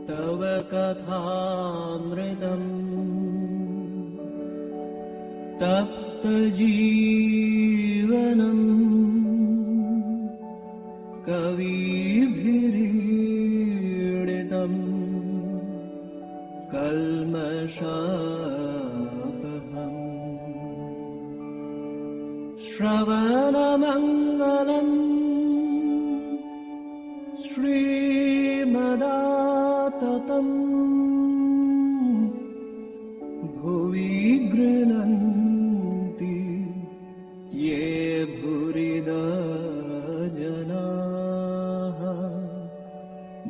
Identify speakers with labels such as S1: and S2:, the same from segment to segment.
S1: तव कथामृतम् तप्तजीवनम् कविभिरीडितम् कल्मषापहम् श्रवणमङ्गलम् श्रीमदाततम् भुवि गृह्णन्ति ये भूरिदा जनाः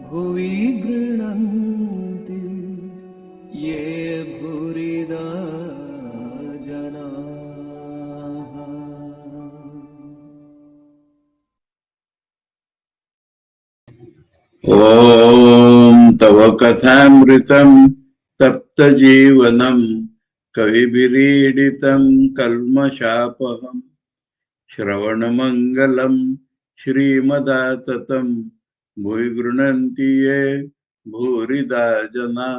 S1: भुवि गृह्णन्ति ये भूरिदा जनाः।
S2: ॐ तव कथामृतं तप्तजीवनं कविभिरीडितं कल्मषापहं श्रवणमङ्गलं श्रीमदाततं भुवि गृह्णन्ति ये भूरिदा जना.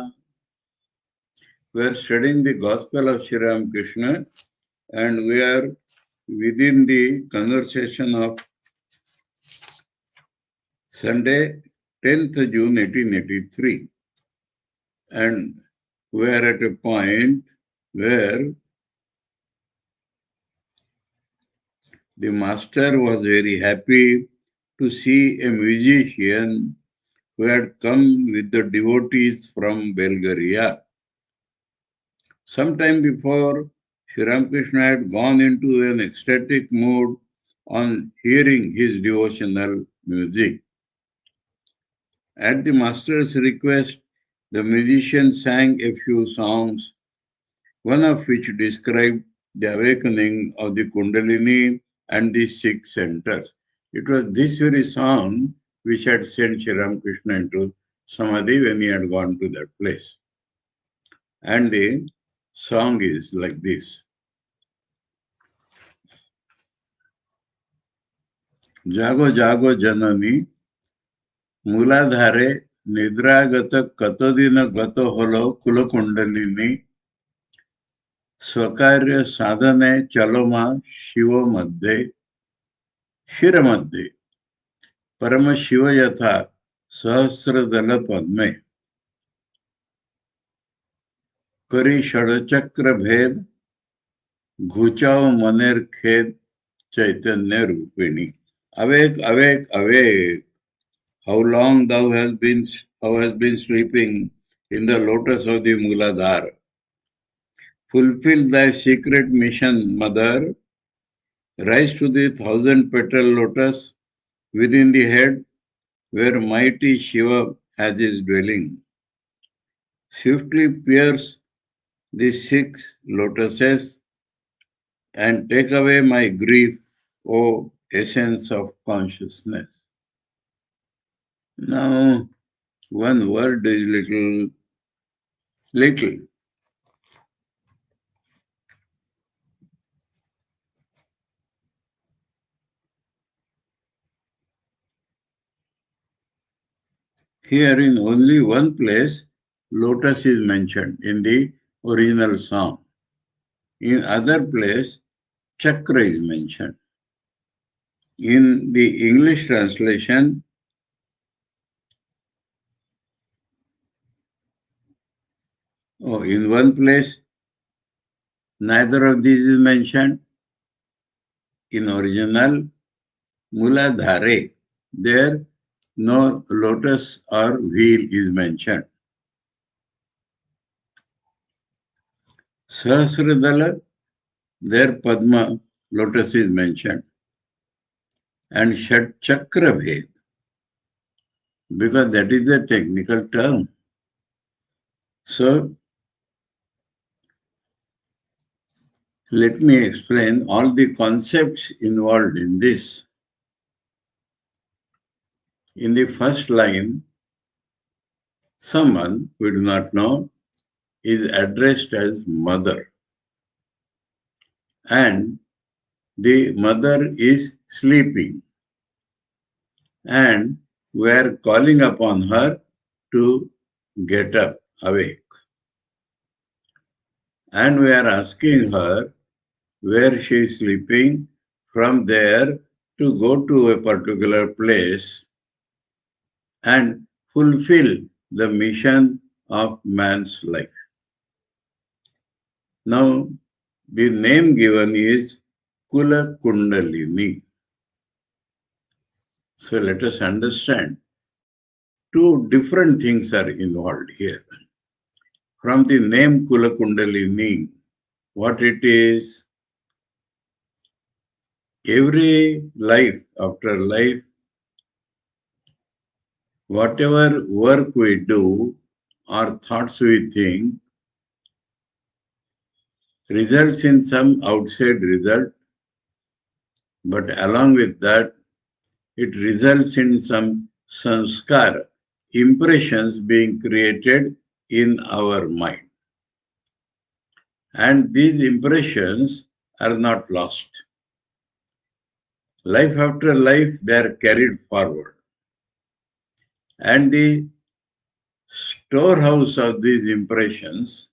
S2: We are studying the Gospel of Sri Ramakrishna and we are within the conversation of Sunday, 10th June 1883. And we are at a point where the master was very happy to see a musician who had come with the devotees from Bulgaria. Sometime before, Sri Ramakrishna had gone into an ecstatic mood on hearing his devotional music. At the master's request, the musician sang a few songs, one of which described the awakening of the Kundalini and the 6 centers. It was this very song which had sent Sri Ramakrishna into Samadhi when he had gone to that place. And the song is like this. Jago jago janani Muladhare nidragata katodina gato holo kulakundalini Swakarya sadhane chaloma shivo madhe shira madhe parama shiva yatha sahasradala padme kari shadachakra bhed ghuchao maner khed chaitanya rupini. Awake, awake, awake. How long thou hast been sleeping in the lotus of the Muladhara. Fulfill thy secret mission, mother. Rise to the 1,000-petal lotus within the head where mighty Shiva has his dwelling. Swiftly pierce the 6 lotuses and take away my grief, O essence of consciousness. Now, one word is little. Here in only one place, lotus is mentioned in the original song. In other place, chakra is mentioned. In the English translation, in one place, neither of these is mentioned. In original, Muladhare, there no lotus or wheel is mentioned. Sahasradala, there Padma, lotus is mentioned. And Shat Chakra Bhed, because that is a technical term. So, let me explain all the concepts involved in this. In the first line, someone we do not know is addressed as mother. And the mother is sleeping. And we are calling upon her to get up, awake. And we are asking her where she is sleeping, from there to go to a particular place and fulfill the mission of man's life. Now, the name given is Kula Kundalini. So let us understand two different things are involved here. From the name Kula Kundalini, what it is, every life after life, whatever work we do or thoughts we think results in some outside result, but along with that, it results in some sanskar, impressions being created in our mind. And these impressions are not lost. Life after life, they are carried forward. And the storehouse of these impressions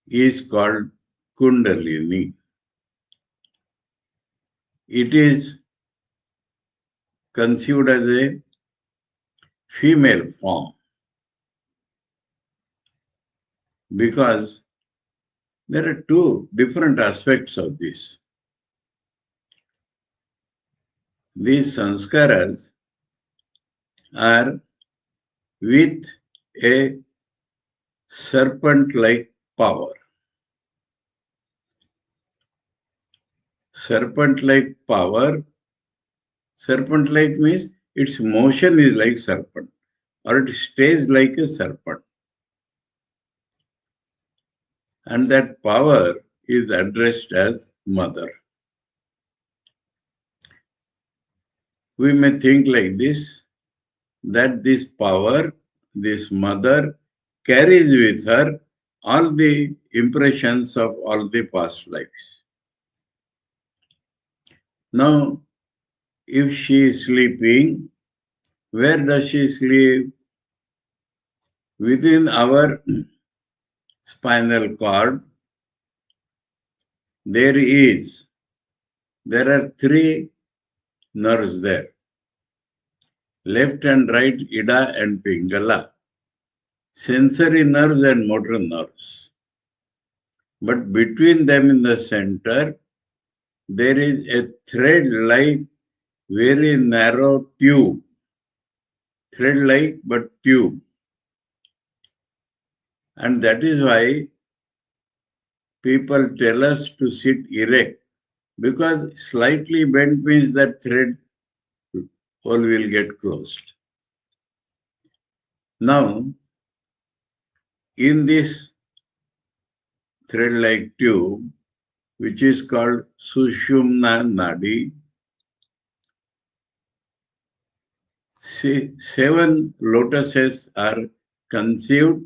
S2: is called Kundalini. It is conceived as a female form because there are two different aspects of this. These sanskaras are with a serpent-like power. Serpent-like power, serpent-like means its motion is like serpent or it stays like a serpent. And that power is addressed as mother. We may think like this, that this power, this mother, carries with her all the impressions of all the past lives. Now, if she is sleeping, where does she sleep? Within our spinal cord, there are three nerves there. Left and right, Ida and Pingala. Sensory nerves and motor nerves. But between them in the center, there is a thread-like, very narrow tube. Thread-like but tube. And that is why people tell us to sit erect, because slightly bent means that thread hole will get closed. Now, in this thread-like tube, which is called Sushumna Nadi, 7 lotuses are conceived,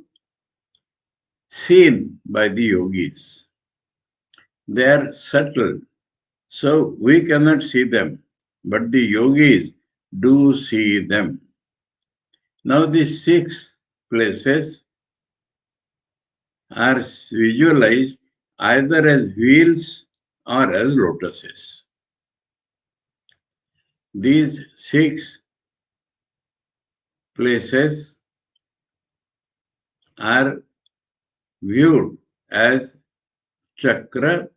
S2: seen by the yogis. They are subtle, so we cannot see them, but the yogis do see them. Now these 6 places are visualized either as wheels or as lotuses. These 6 places are viewed as chakra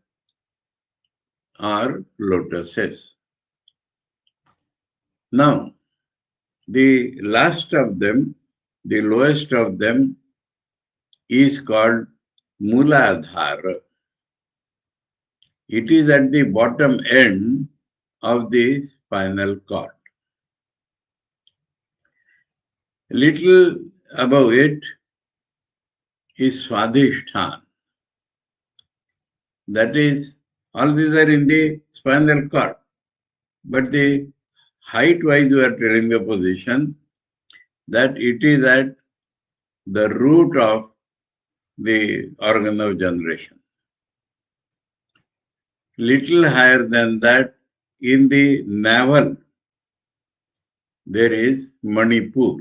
S2: or lotuses. Now, the last of them, the lowest of them, is called Muladhara. It is at the bottom end of the spinal cord. Little above it is Swadhisthana. That is, all these are in the spinal cord. But the height-wise we are telling the position that it is at the root of the organ of generation. Little higher than that, in the navel, there is Manipur.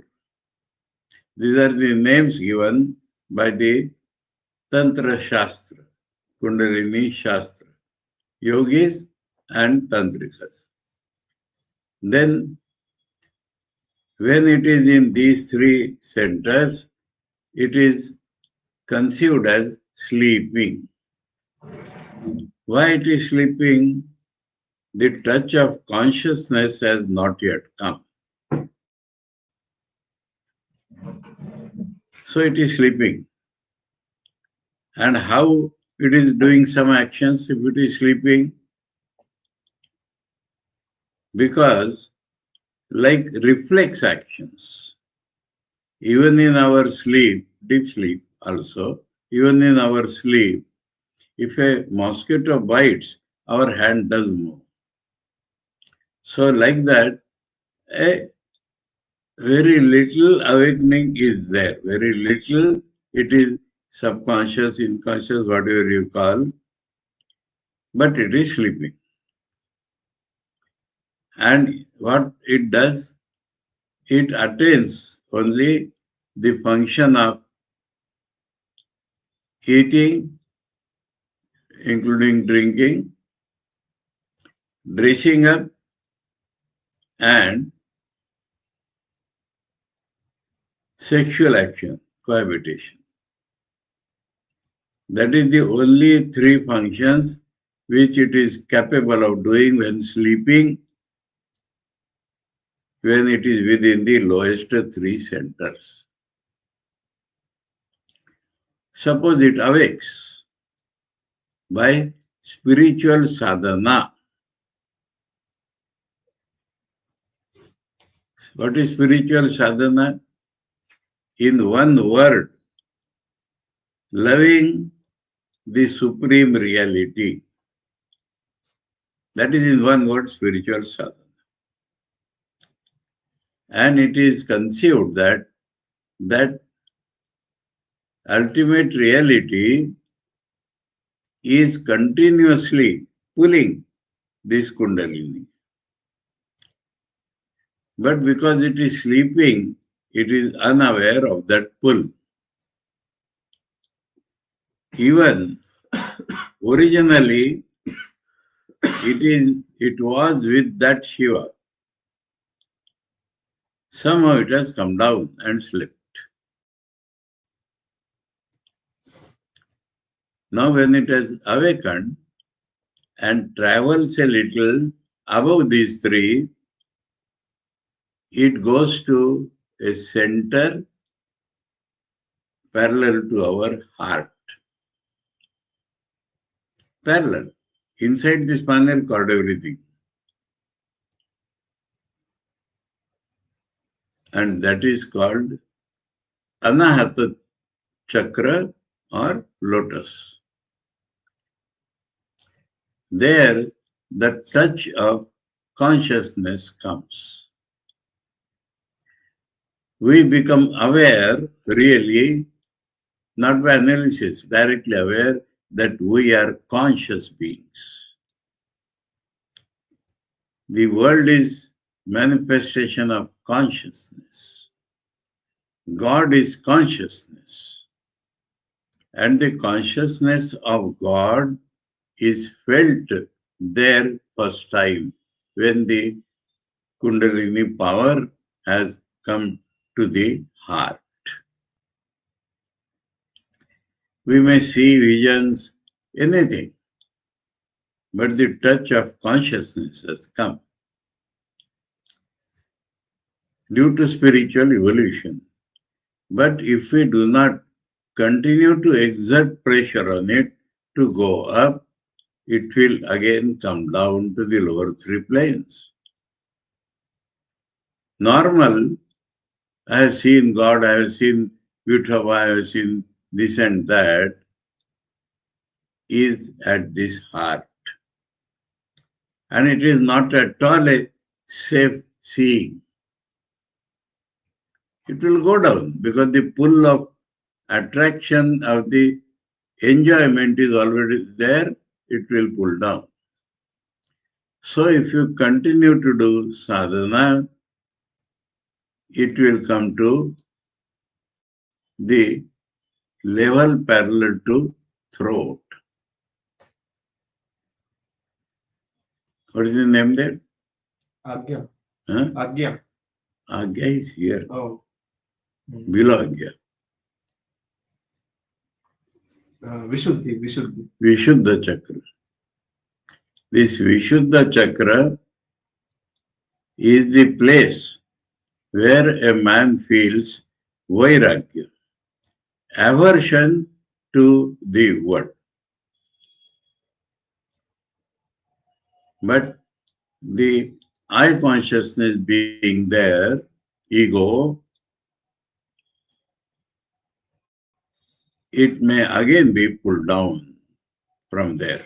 S2: These are the names given by the Tantra Shastra, Kundalini Shastra, yogis and tantrikas. Then, when it is in these three centers, it is conceived as sleeping. Why it is sleeping? The touch of consciousness has not yet come. So it is sleeping. And how it is doing some actions if it is sleeping? Because like reflex actions, even in our sleep, deep sleep also, even in our sleep, if a mosquito bites, our hand does move. So like that, a very little awakening is there. Very little, it is subconscious, unconscious, whatever you call, but it is sleeping. And what it does, it attains only the function of eating, including drinking, dressing up, and sexual action, cohabitation. That is the only three functions which it is capable of doing when sleeping, when it is within the lowest three centers. Suppose it awakes by spiritual sadhana. What is spiritual sadhana? In one word, loving the supreme reality. That is in one word, spiritual sadhana. And it is conceived that ultimate reality is continuously pulling this kundalini. But because it is sleeping, it is unaware of that pull. Even originally, it was with that Shiva. Somehow it has come down and slipped. Now when it has awakened and travels a little above these three, it goes to a center parallel to our heart. Parallel. Inside the spinal cord, everything. And that is called Anahata Chakra or lotus. There, the touch of consciousness comes. We become aware, really, not by analysis, directly aware that we are conscious beings. The world is manifestation of consciousness. God is consciousness. And the consciousness of God is felt there first time when the Kundalini power has come to the heart. We may see visions, anything, but the touch of consciousness has come due to spiritual evolution. But if we do not continue to exert pressure on it to go up, it will again come down to the lower three planes. Normal, I have seen God, I have seen Vitava, I have seen this and that, is at this heart. And it is not at all a safe seeing. It will go down because the pull of attraction of the enjoyment is already there, it will pull down. So if you continue to do sadhana, it will come to the level parallel to throat. What is the name there?
S1: Agya.
S2: Huh?
S1: Agya.
S2: Agya is here.
S1: Oh.
S2: Below Agya.
S1: Vishuddhi. Vishuddhi.
S2: Vishuddha Chakra. This Vishuddha Chakra is the place where a man feels vairagya, aversion to the world. But the I consciousness being there, ego, it may again be pulled down from there.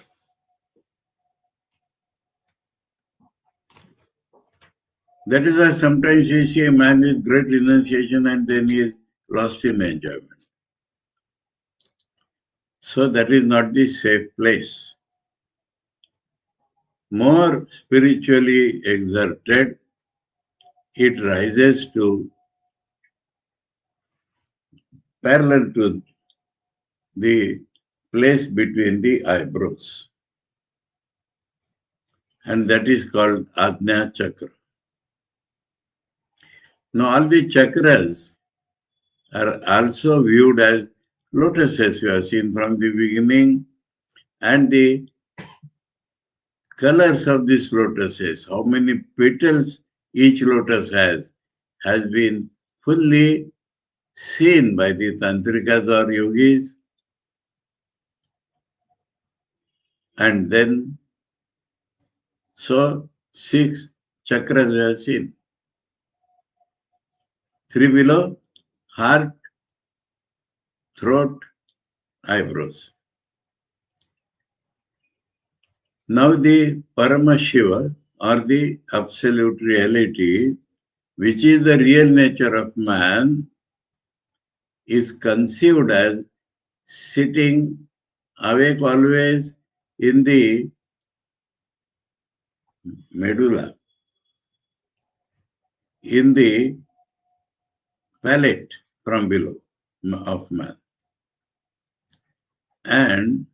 S2: That is why sometimes you see a man with great renunciation and then he is lost in enjoyment. So that is not the safe place. More spiritually exerted, it rises to parallel to the place between the eyebrows. And that is called Ajna Chakra. Now all the chakras are also viewed as lotuses we have seen from the beginning, and the colors of these lotuses, how many petals each lotus has been fully seen by the tantrikas or yogis. And then, so 6 chakras we have seen. 3 below, heart, throat, eyebrows. Now the Paramashiva, or the absolute reality, which is the real nature of man, is conceived as sitting awake always in the medulla, in the palate from below of man, and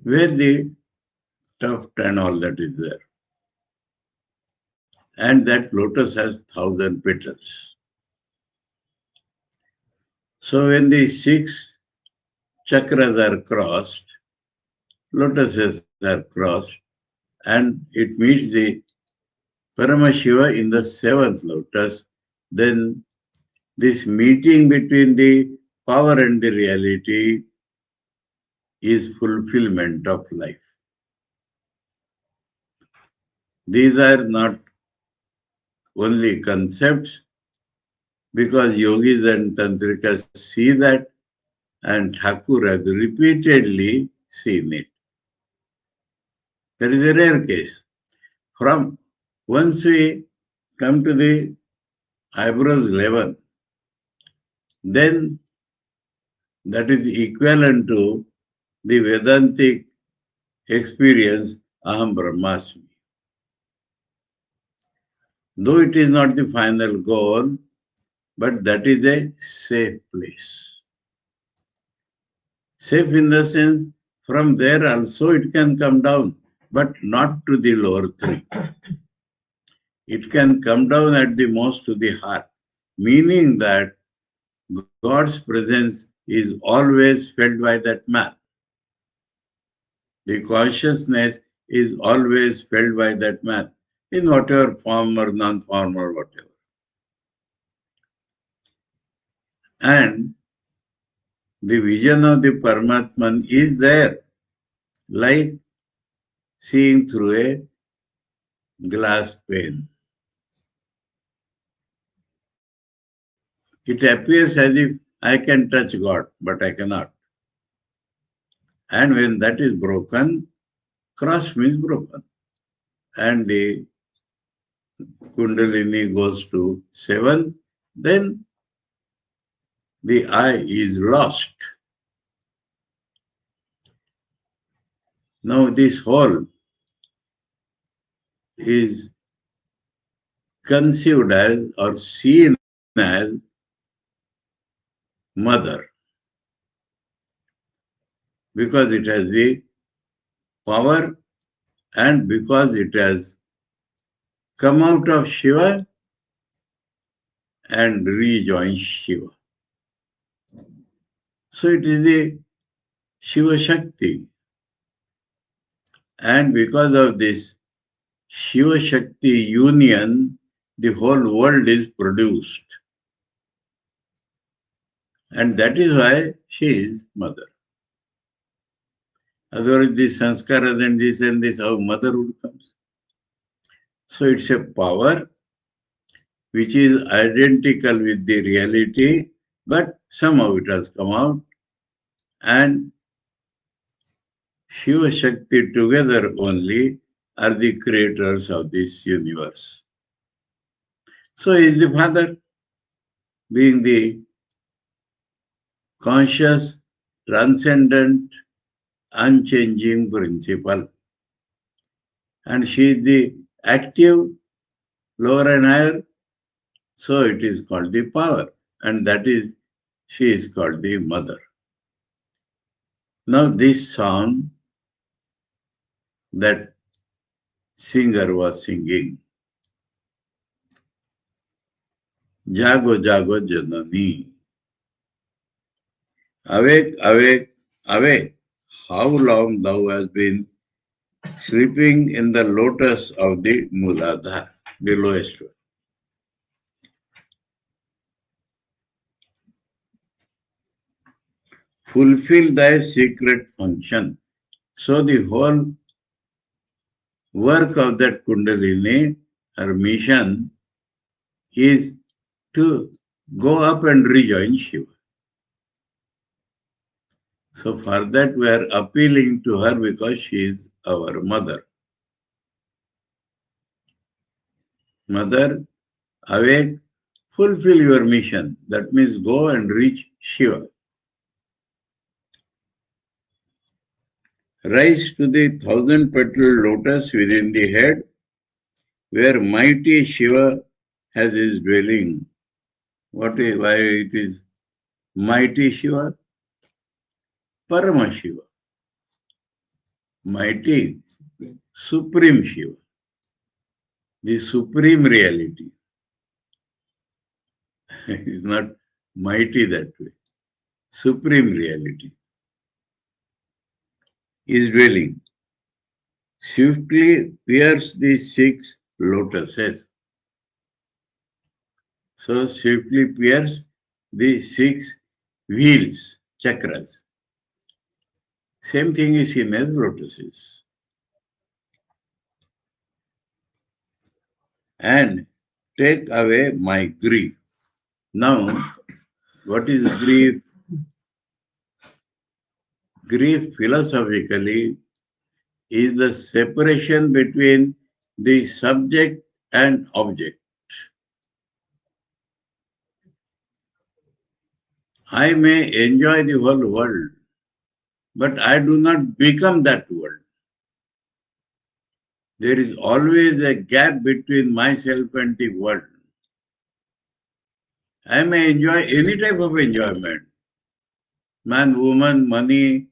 S2: where the tuft and all that is there. And that lotus has 1,000 petals. So when the 6 chakras are crossed, lotuses are crossed, and it meets the Paramashiva in the 7th lotus, then this meeting between the power and the reality is fulfillment of life. These are not only concepts, because yogis and tantrikas see that, and Thakur has repeatedly seen it. That is a rare case. From once we come to the eyebrows level, then that is equivalent to the Vedantic experience, Aham Brahmasmi. Though it is not the final goal, but that is a safe place. Safe in the sense, from there also it can come down, but not to the lower 3. It can come down at the most to the heart, meaning that God's presence is always felt by that man. The consciousness is always felt by that man, in whatever form or non-form or whatever. And the vision of the Paramatman is there, like seeing through a glass pane. It appears as if I can touch God, but I cannot. And when that is broken, cross means broken. And the Kundalini goes to 7, then the I is lost. Now this whole is conceived as or seen as mother, because it has the power and because it has come out of Shiva and rejoined Shiva. So it is the Shiva Shakti. And because of this Shiva Shakti union, the whole world is produced. And that is why she is mother. Otherwise, the sanskaras and this, how motherhood comes. So it's a power which is identical with the reality, but somehow it has come out, and Shiva Shakti together only are the creators of this universe. So he is the father, being the conscious, transcendent, unchanging principle. And she is the active, lower and higher, so it is called the power. And that is, she is called the mother. Now this song that singer was singing, Jago Jago Janani, awake, awake, awake, how long thou hast been sleeping in the lotus of the Muladhara, the lowest one. Fulfill thy secret function. So the whole work of that Kundalini, her mission, is to go up and rejoin Shiva. So for that we are appealing to her because she is our mother. Mother, awake, fulfill your mission. That means go and reach Shiva. Rise to the 1,000-petaled lotus within the head, where mighty Shiva has his dwelling. Why it is mighty Shiva? Parama Shiva. Mighty, supreme Shiva. The supreme reality. Is not mighty that way. Supreme reality is dwelling. Swiftly pierce the 6 lotuses. So swiftly pierce the 6 wheels, chakras. Same thing is seen as lotuses. And take away my grief. Now, what is grief? Grief philosophically is the separation between the subject and object. I may enjoy the whole world, but I do not become that world. There is always a gap between myself and the world. I may enjoy any type of enjoyment. Man, woman, money,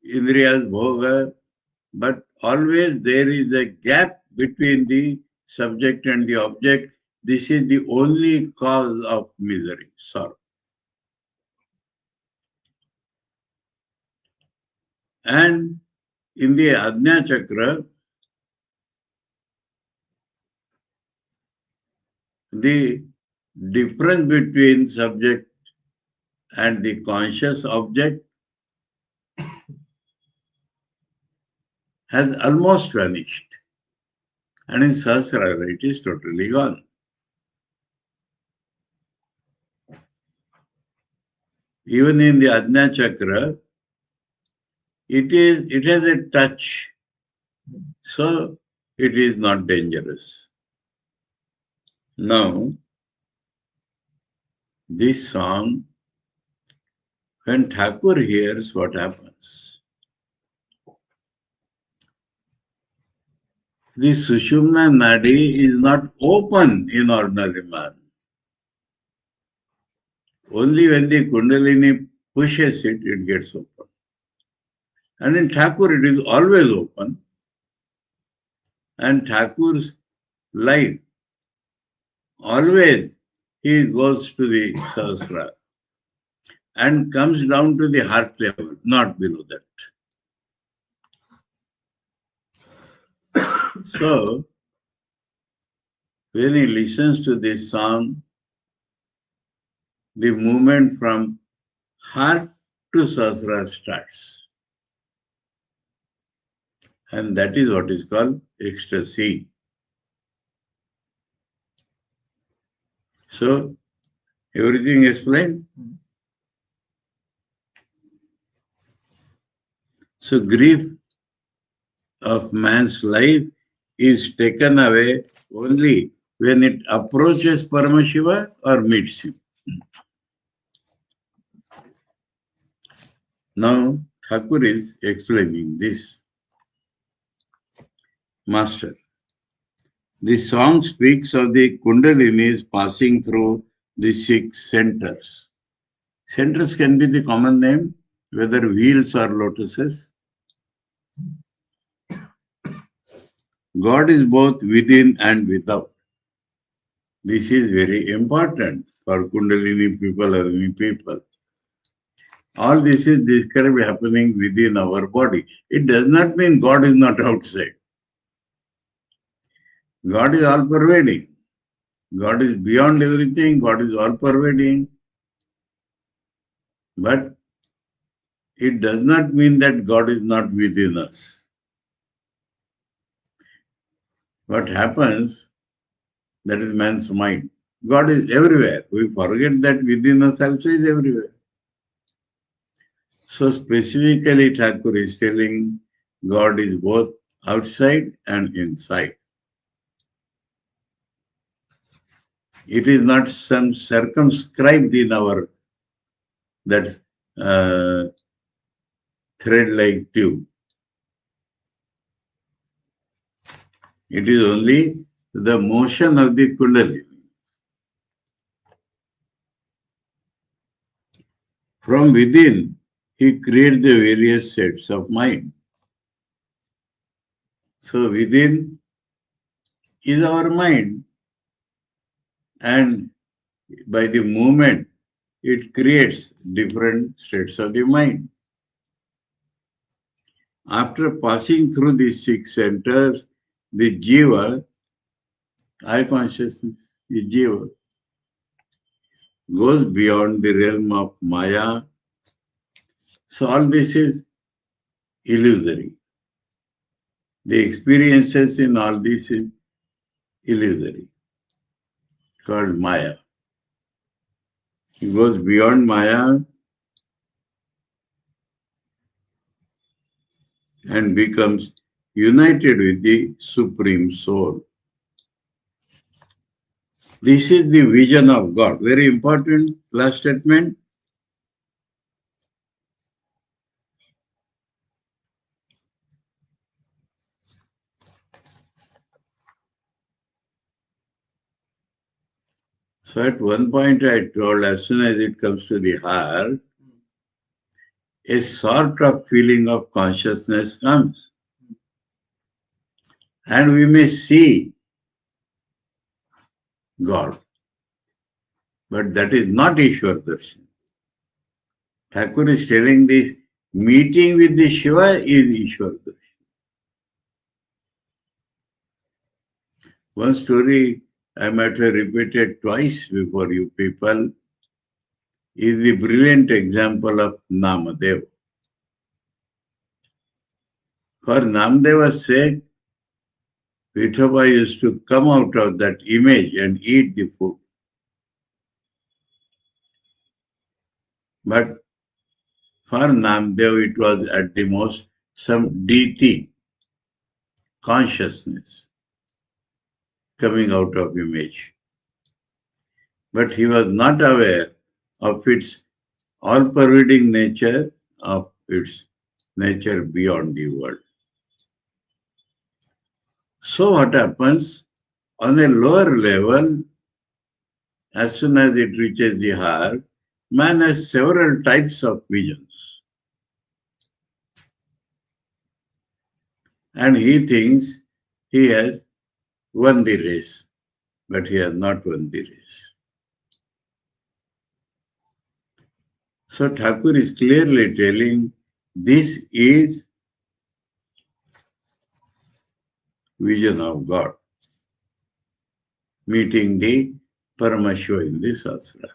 S2: indriyas, bhoga, but always there is a gap between the subject and the object. This is the only cause of misery, sorrow. And in the Ajna Chakra, the difference between subject and the conscious object has almost vanished. And in Sahasrara, it is totally gone. Even in the Ajna Chakra, it has a touch, so it is not dangerous. Now, this song, when Thakur hears, what happens? The Sushumna Nadi is not open in ordinary man. Only when the Kundalini pushes it, it gets open. And in Thakur, it is always open. And Thakur's life, always he goes to the Sahasrara and comes down to the heart level, not below that. So, when he listens to this song, the movement from heart to Sahasrara starts. And that is what is called ecstasy. So, everything explained? So, grief of man's life is taken away only when it approaches Paramashiva or meets him. Now, Thakur is explaining this. Master, the song speaks of the Kundalinis passing through the 6 centers. Centers can be the common name, whether wheels or lotuses. God is both within and without. This is very important for Kundalini people or any people. All this is described happening within our body. It does not mean God is not outside. God is all pervading. God is beyond everything. God is all pervading. But it does not mean that God is not within us. What happens, that is man's mind. God is everywhere. We forget that within us also is everywhere. So specifically Thakur is telling God is both outside and inside. It is not some circumscribed in our that thread-like tube. It is only the motion of the Kundalini. From within, he creates the various sets of mind. So within is our mind, and by the movement, it creates different states of the mind. After passing through these 6 centers, the Jiva, I consciousness, the Jiva, goes beyond the realm of Maya. So all this is illusory. The experiences in all this is illusory, called Maya. He goes beyond Maya and becomes united with the Supreme Soul. This is the vision of God. Very important last statement. So at one point I told, as soon as it comes to the heart, a sort of feeling of consciousness comes. And we may see God. But that is not Ishwar Darshan. Thakur is telling this, meeting with the Shiva is Ishwar Darshan. One story I might have repeated twice before you people is the brilliant example of Namadeva. For Namadeva's sake, Vithoba used to come out of that image and eat the food. But for Namadev, it was at the most some deity consciousness coming out of image. But he was not aware of its all-pervading nature, of its nature beyond the world. So what happens on a lower level, as soon as it reaches the heart, man has several types of visions. And he thinks he has won the race, but he has not won the race. So Thakur is clearly telling this is vision of God, meeting the Paramashva in the Sastra.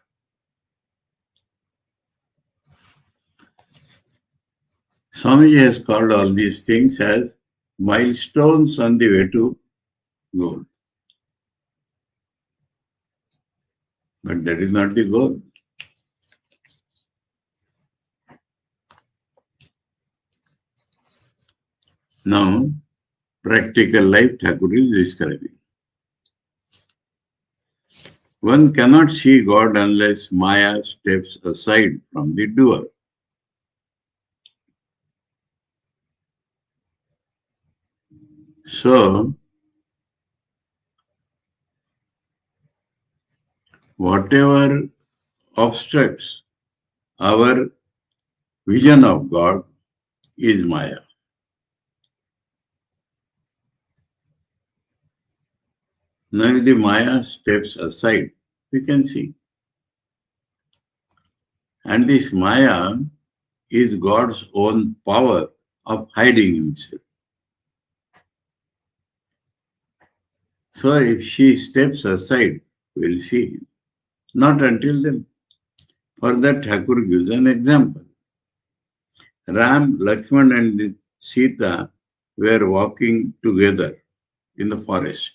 S2: Swamiji has called all these things as milestones on the way to goal. But that is not the goal. Now, practical life Thakur is describing. One cannot see God unless Maya steps aside from the doer. So, whatever obstructs our vision of God is Maya. Now, if the Maya steps aside, we can see. And this Maya is God's own power of hiding himself. So if she steps aside, we'll see him. Not until then. For that, Thakur gives an example. Ram, Lakshman and Sita were walking together in the forest.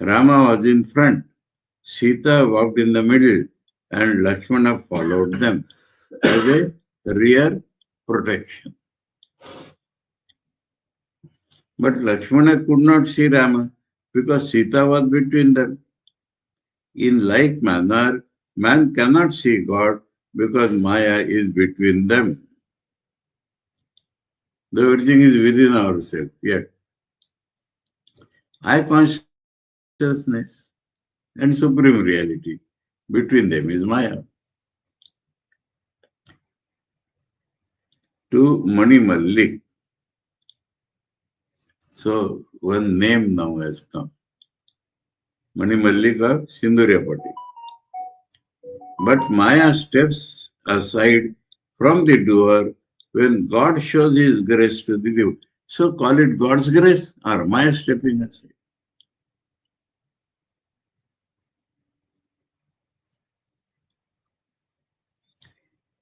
S2: Rama was in front, Sita walked in the middle, and Lakshmana followed them as a rear protection. But Lakshmana could not see Rama because Sita was between them. In like manner, man cannot see God because Maya is between them. The everything is within ourselves, yet I consciousness and supreme reality, between them is Maya. To Mani Mallik. So one name now has come. Mani Mallik of Sindhuryapati. But Maya steps aside from the doer when God shows his grace to the giver. So call it God's grace or Maya stepping aside.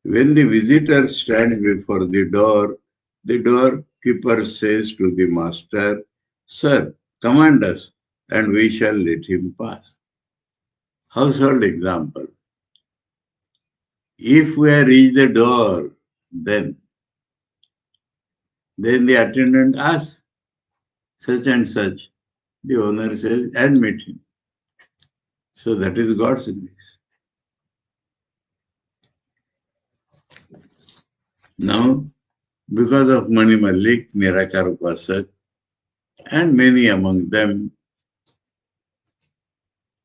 S2: When the visitor stands before the doorkeeper says to the master, "Sir, command us, and we shall let him pass." Household example. If we reach the door, then the attendant asks, such and such. The owner says, admit him. So that is God's grace. Now, because of Mani Mallik, Nirakar Upasak, and many among them,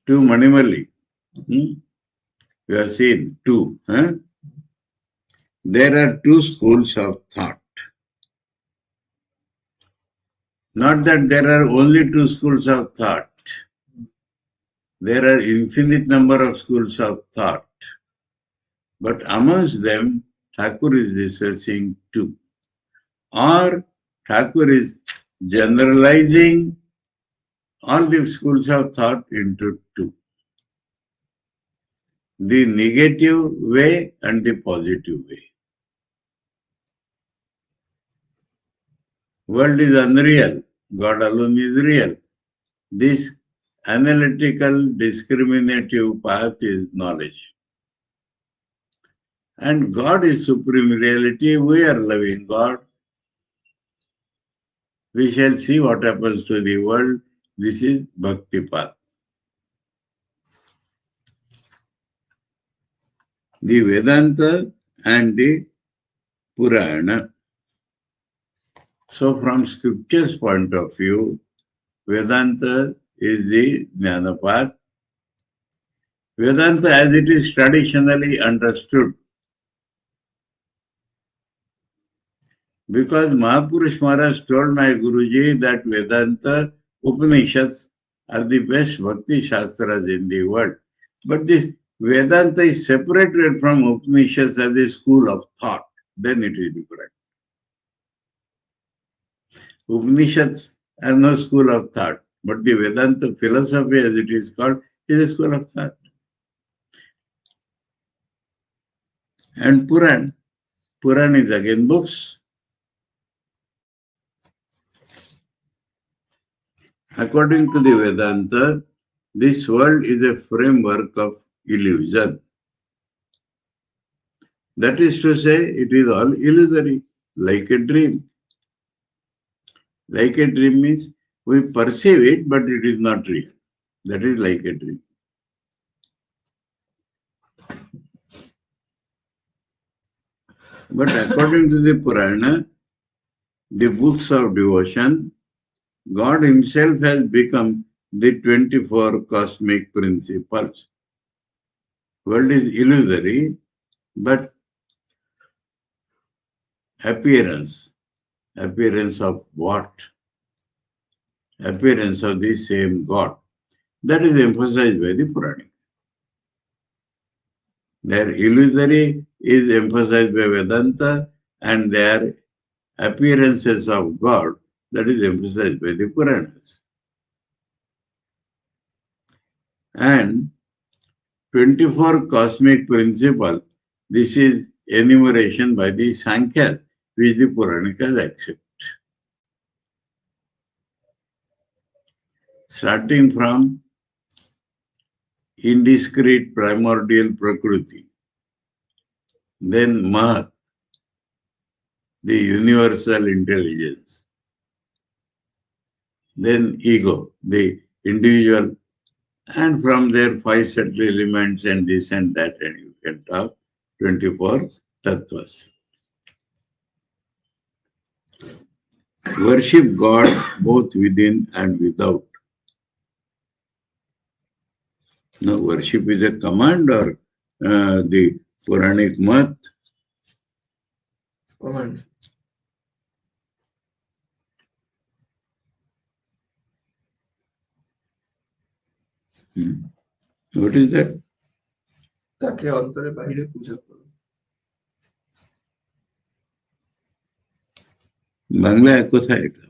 S2: to Mani Mallik, we have seen two. There are two schools of thought. Not that there are only two schools of thought. There are infinite number of schools of thought. But amongst them, Thakur is discussing two. Or Thakur is generalizing all the schools of thought into two. The negative way and the positive way. World is unreal. God alone is real. This analytical, discriminative path is knowledge. And God is supreme reality. We are loving God. We shall see what happens to the world. This is Bhakti path. The Vedanta and the Purana. So from scripture's point of view, Vedanta is the Jnana path. Vedanta as it is traditionally understood. Because Mahapurush Maharaj told my Guruji that Vedanta Upanishads are the best Bhakti Shastras in the world. But this Vedanta is separated from Upanishads as a school of thought. Then it is different. Upanishads are no school of thought. But the Vedanta philosophy, as it is called, is a school of thought. And Puran. Puran is again books. According to the Vedanta, this world is a framework of illusion. That is to say, it is all illusory, like a dream. Like a dream means we perceive it, but it is not real. That is like a dream. But according to the Purana, the books of devotion, God himself has become the 24 cosmic principles. World is illusory, but appearance of what? Appearance of the same God. That is emphasized by the Puranic. Their illusory is emphasized by Vedanta, and their appearances of God, that is emphasized by the Puranas. And 24 cosmic principles, this is enumeration by the Sankhya, which the Puranikas accept. Starting from indiscrete primordial Prakriti, then Mahat, the universal intelligence, then ego, the individual, and from there 5 subtle elements and this and that, and you can talk 24 tattvas. Worship God both within and without. Now, worship is a command or the Puranic Math?
S1: Command.
S2: What is that?
S1: তাকে অন্তরে বাহিরে পূজা করো।
S2: বাংলায় কোথায় এটা?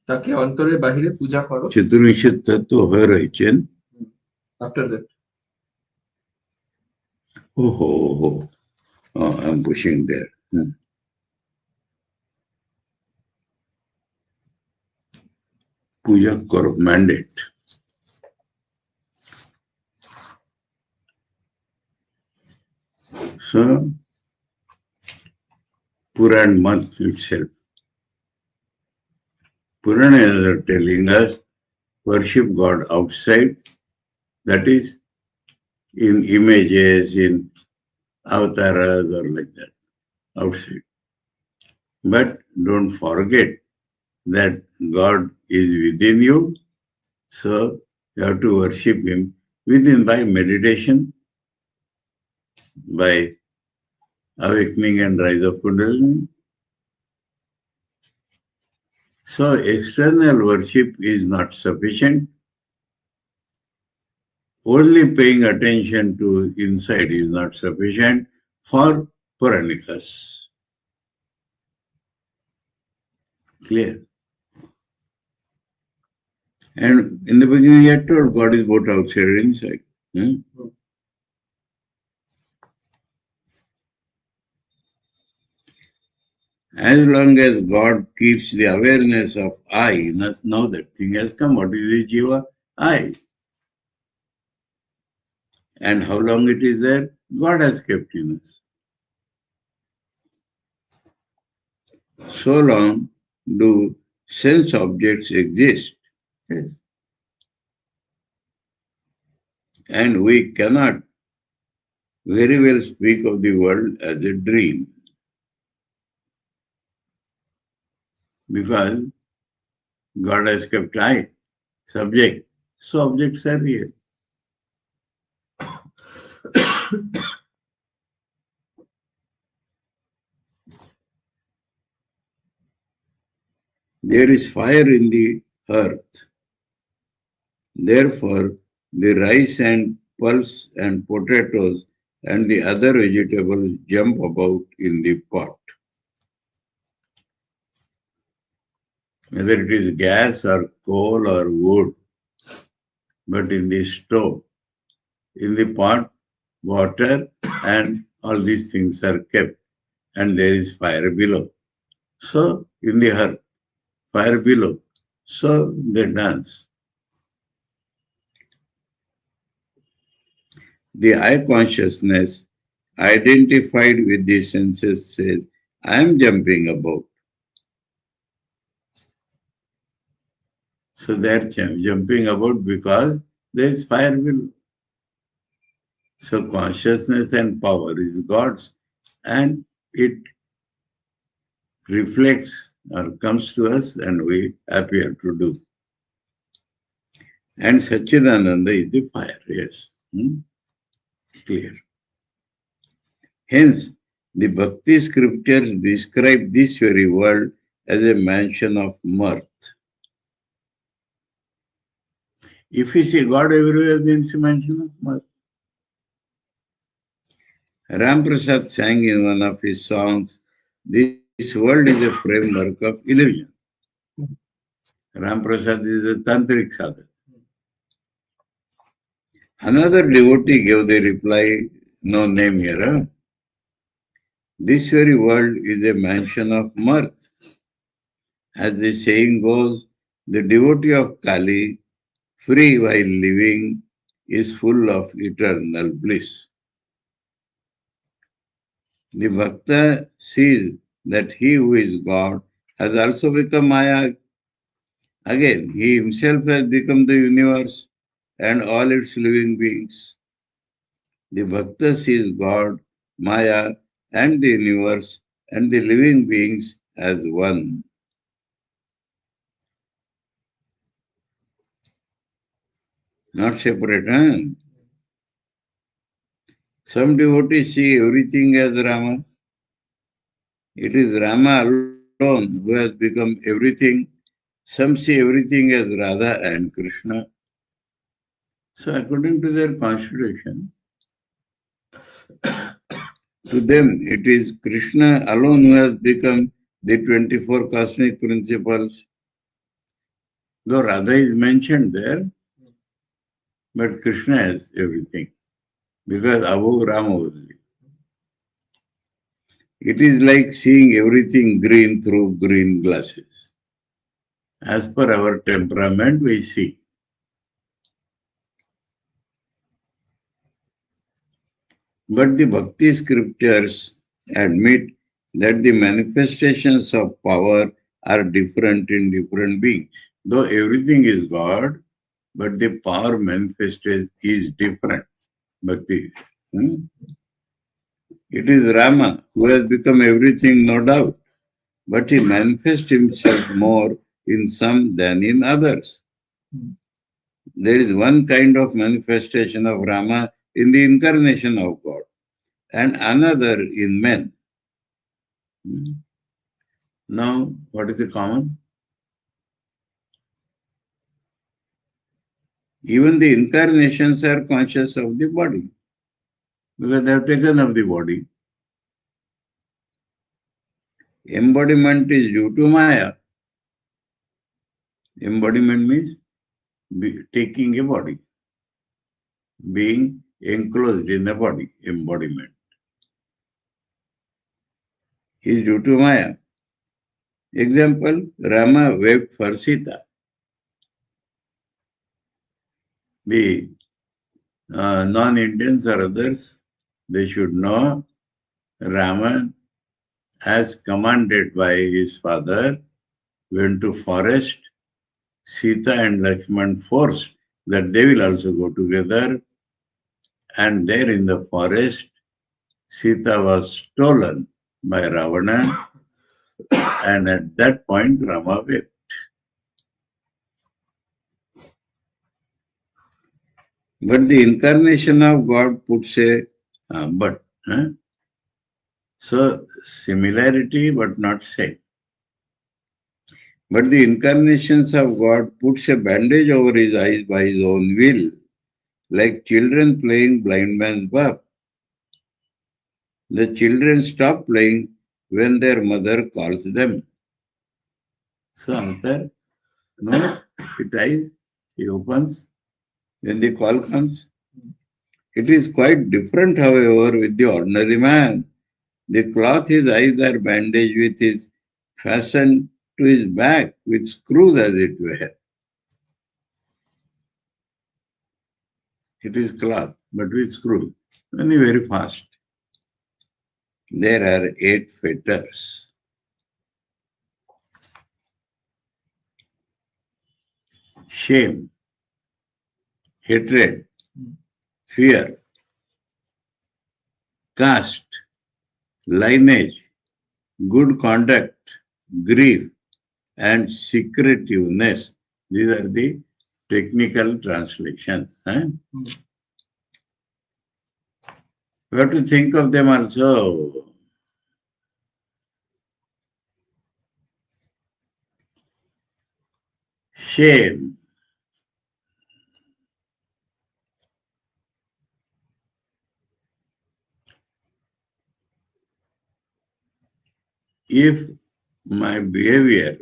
S1: তাকে অন্তরে বাহিরে পূজা করো।
S2: চতুর্নিষেধ তত্ত্ব হয়ে রয়েছেন।
S1: After that.
S2: Oh, I'm pushing there. Puja karo, mandate. So, Puran Math itself. Puranas are telling us worship God outside, that is, in images, in avatars or like that, outside. But don't forget that God is within you, so you have to worship him within by meditation, by awakening and rise of Kundalini. So external worship is not sufficient. Only paying attention to inside is not sufficient for Puranikas. Clear? And in the beginning, I told God is both outside and inside. As long as God keeps the awareness of I, now that thing has come. What is the Jiva? I. And how long it is there? God has kept in us. So long do sense objects exist. Yes. And we cannot very well speak of the world as a dream. Because God has kept I, subject, so objects are real. There is fire in the earth. Therefore, the rice and pulse and potatoes and the other vegetables jump about in the pot. Whether it is gas or coal or wood, but in the stove, in the pot, water and all these things are kept, and there is fire below. So, in the earth, fire below. So, they dance. The I consciousness identified with the senses says, I am jumping about. So they are jumping about because there is fire below. So consciousness and power is God's, and it reflects or comes to us and we appear to do. And Satchidananda is the fire, yes. Clear. Hence, the Bhakti scriptures describe this very world as a mansion of mirth. If we see God everywhere, then it's a mansion of mirth. Ram Prasad sang in one of his songs, this world is a framework of illusion. Ram Prasad is a tantric sadhak. Another devotee gave the reply, no name here. Huh? This very world is a mansion of mirth. As the saying goes, the devotee of Kali, free while living, is full of eternal bliss. The Bhakta sees that he who is God has also become Maya. Again, he himself has become the universe and all its living beings. The Bhakta sees God, Maya, and the universe and the living beings as one. Not separate, huh? Some devotees see everything as Rama. It is Rama alone who has become everything. Some see everything as Radha and Krishna. So according to their constitution, to them it is Krishna alone who has become the 24 cosmic principles. Though Radha is mentioned there, but Krishna has everything. Because above Rama only. It is like seeing everything green through green glasses. As per our temperament, we see. But the Bhakti scriptures admit that the manifestations of power are different in different beings. Though everything is God, but the power manifested is different. Bhakti. It is Rama who has become everything, no doubt, but he manifests himself more in some than in others. There is one kind of manifestation of Rama in the incarnation of God and another in men. Now, what is the common? Even the incarnations are conscious of the body because they have taken up the body. Embodiment is due to Maya. Embodiment means taking a body, being enclosed in a body, embodiment. Is due to Maya. Example, Rama wept for Sita. The non-Indians or others, they should know Rama, as commanded by his father, went to forest. Sita and Lakshman forced that they will also go together. And there in the forest, Sita was stolen by Ravana. And at that point, Rama wept. But the incarnation of God puts a but. So, similarity but not same. But the incarnations of God puts a bandage over his eyes by his own will, like children playing blind man's buff. The children stop playing when their mother calls them. So Antar knows, it eyes, he opens when the call comes. It is quite different, however, with the ordinary man. The cloth his eyes are bandaged with is fastened to his back with screws, as it were. It is cloth, but with screws. Only very fast. There are 8 fetters. Shame, hatred, fear, caste, lineage, good conduct, grief, and secretiveness. These are the technical translations. We have to think of them also. Shame. If my behavior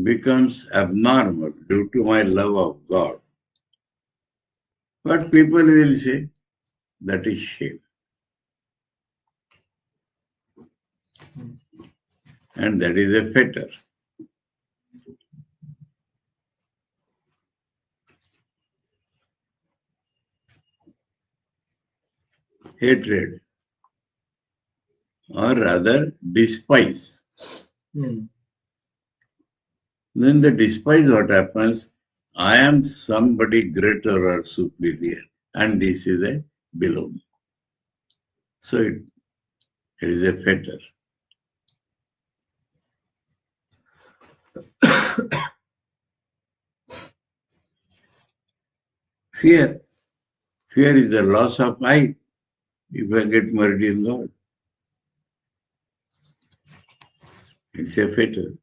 S2: becomes abnormal due to my love of God, what people will say? That is shame. And that is a fetter. Hatred, or rather despise. Then the despise, what happens? I am somebody greater or superior, and this is a below me. So it is a fetter. Fear. Fear is the loss of I if I get married in God. It's a fetter.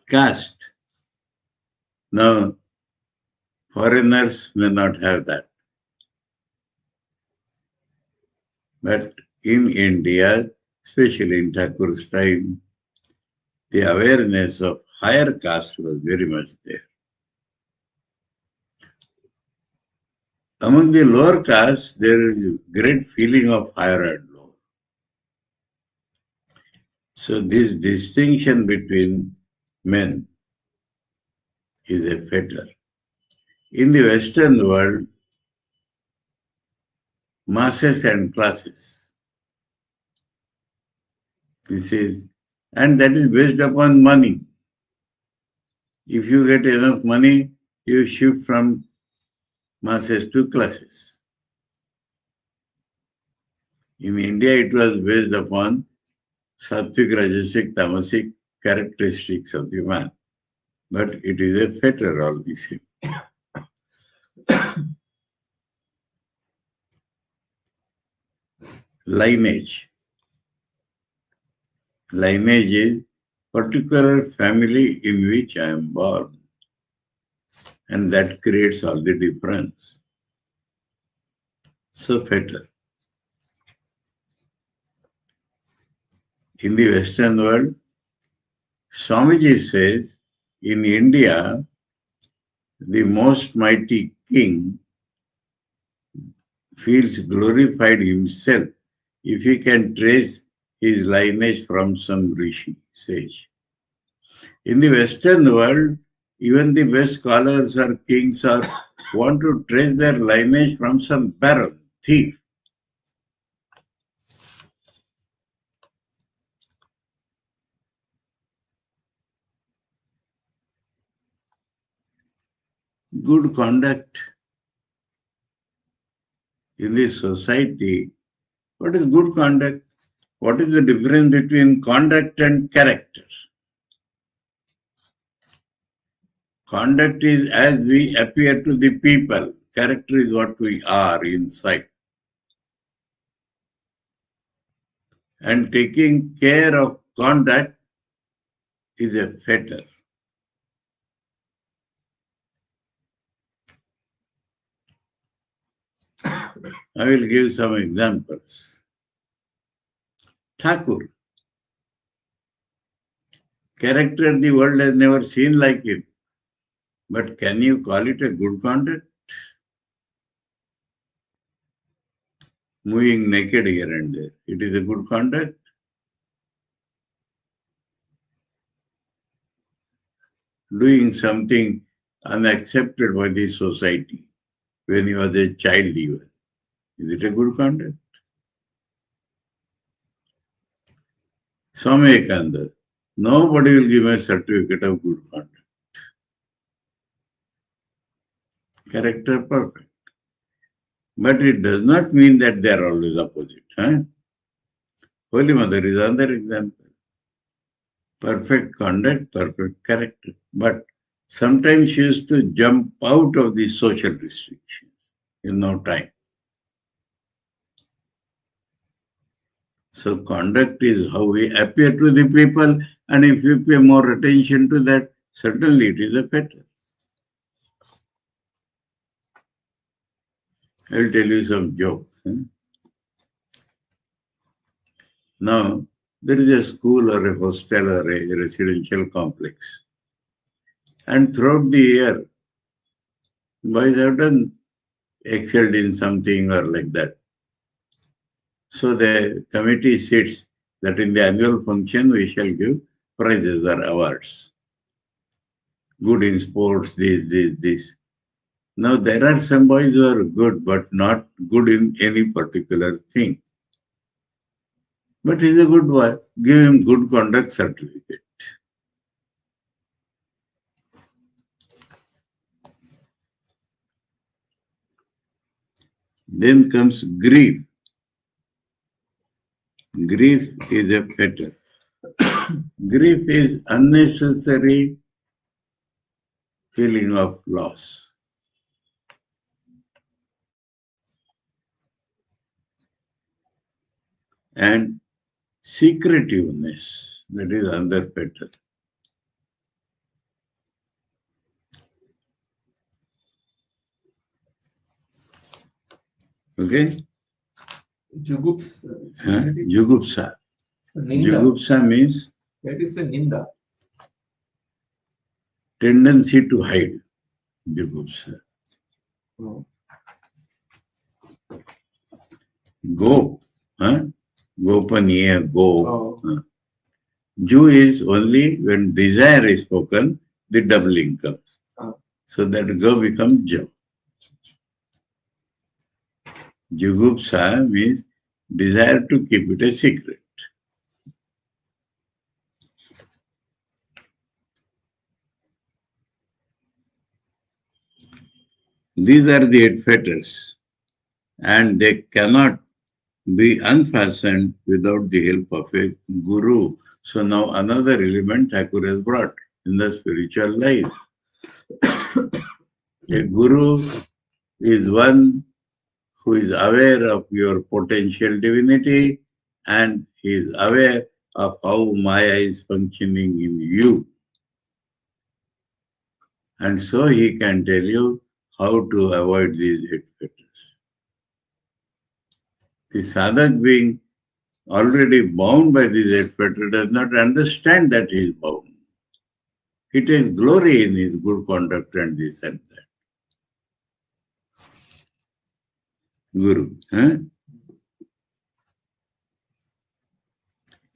S2: Caste. Now, foreigners may not have that. But in India, especially in Thakur's time, the awareness of higher caste was very much there. Among the lower castes, there is a great feeling of higher and lower. So this distinction between men is a fetter. In the Western world, masses and classes. And that is based upon money. If you get enough money, you shift from masses to classes. In India, it was based upon sattvic, rajasic, tamasic characteristics of the man. But it is a fetter, all the same. Lineage. Lineage is particular family in which I am born. And that creates all the difference. So fetter. In the Western world, Swamiji says, in India, the most mighty king feels glorified himself if he can trace his lineage from some rishi, sage. In the Western world, even the best scholars or kings want to trace their lineage from some baron, thief. Good conduct in this society. What is good conduct? What is the difference between conduct and character? Conduct is as we appear to the people. Character is what we are inside. And taking care of conduct is a fetter. I will give some examples. Thakur. Character the world has never seen like it. But can you call it a good conduct? Moving naked here and there. It is a good conduct. Doing something unaccepted by the society when he was a child even. Is it a good conduct? Swami Vivekananda. Nobody will give a certificate of good conduct. Character perfect. But it does not mean that they are always opposite. Holy Mother is another example. Perfect conduct, perfect character. But sometimes she used to jump out of the social restrictions in no time. So conduct is how we appear to the people, and if you pay more attention to that, certainly it is a better. I will tell you some jokes. Now, there is a school or a hostel or a residential complex. And throughout the year, boys have done excelled in something or like that. So the committee sits that in the annual function we shall give prizes or awards. Good in sports, this. Now there are some boys who are good but not good in any particular thing. But he's a good boy. Give him good conduct certificate. Then comes grief. Grief is a fetter. Grief is unnecessary feeling of loss. And secretiveness, that is another fetter. Okay?
S1: Jugupsa.
S2: Jugupsa.
S1: Ninda.
S2: Jugupsa means
S1: That is a ninda.
S2: tendency to hide. Jugupsa.
S1: Oh.
S2: Go. Gopaniya, go.
S1: Oh.
S2: Ju is only when desire is spoken, the doubling comes.
S1: Oh.
S2: So that go becomes jo. Jugupsa means desire to keep it a secret. These are the 8 fetters, and they cannot be unfastened without the help of a guru. So now another element Thakur has brought in the spiritual life. A guru is one who is aware of your potential divinity and he is aware of how Maya is functioning in you. And so he can tell you how to avoid these 8 fetters. The sadhak being already bound by these 8 fetters does not understand that he is bound. He takes glory in his good conduct and this and that. Guru.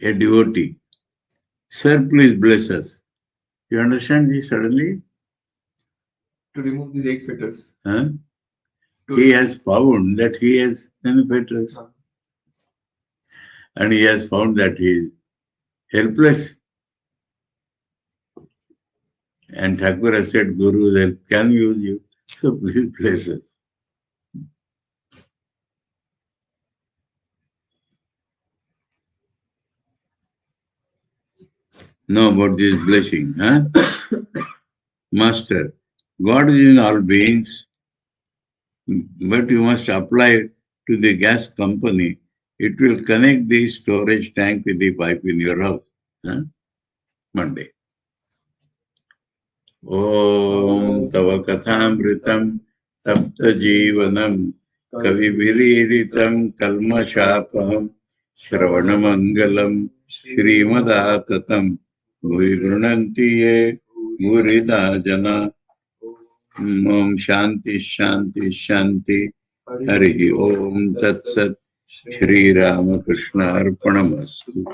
S2: A devotee. Sir, please bless us. You understand this suddenly?
S1: To remove these 8 fetters.
S2: He has found that he has many fetters. And he has found that he is helpless. And Thakur has said, Guru that can use you. So please bless us. Now about this blessing. Master, God is in all beings, but you must apply it to the gas company. It will connect the storage tank with the pipe in your house. Huh? Monday. Om Tava Kathāmritam Tapta Jivanam Kavibiriritam Kalmashapaham Shravanamangalam Shrimadaatatam Bhuigrunanti Ye Gurida Jana. Om Shanti Shanti Shanti Hari Om Tat Sat Sri Ramakrishna Arpanamastu.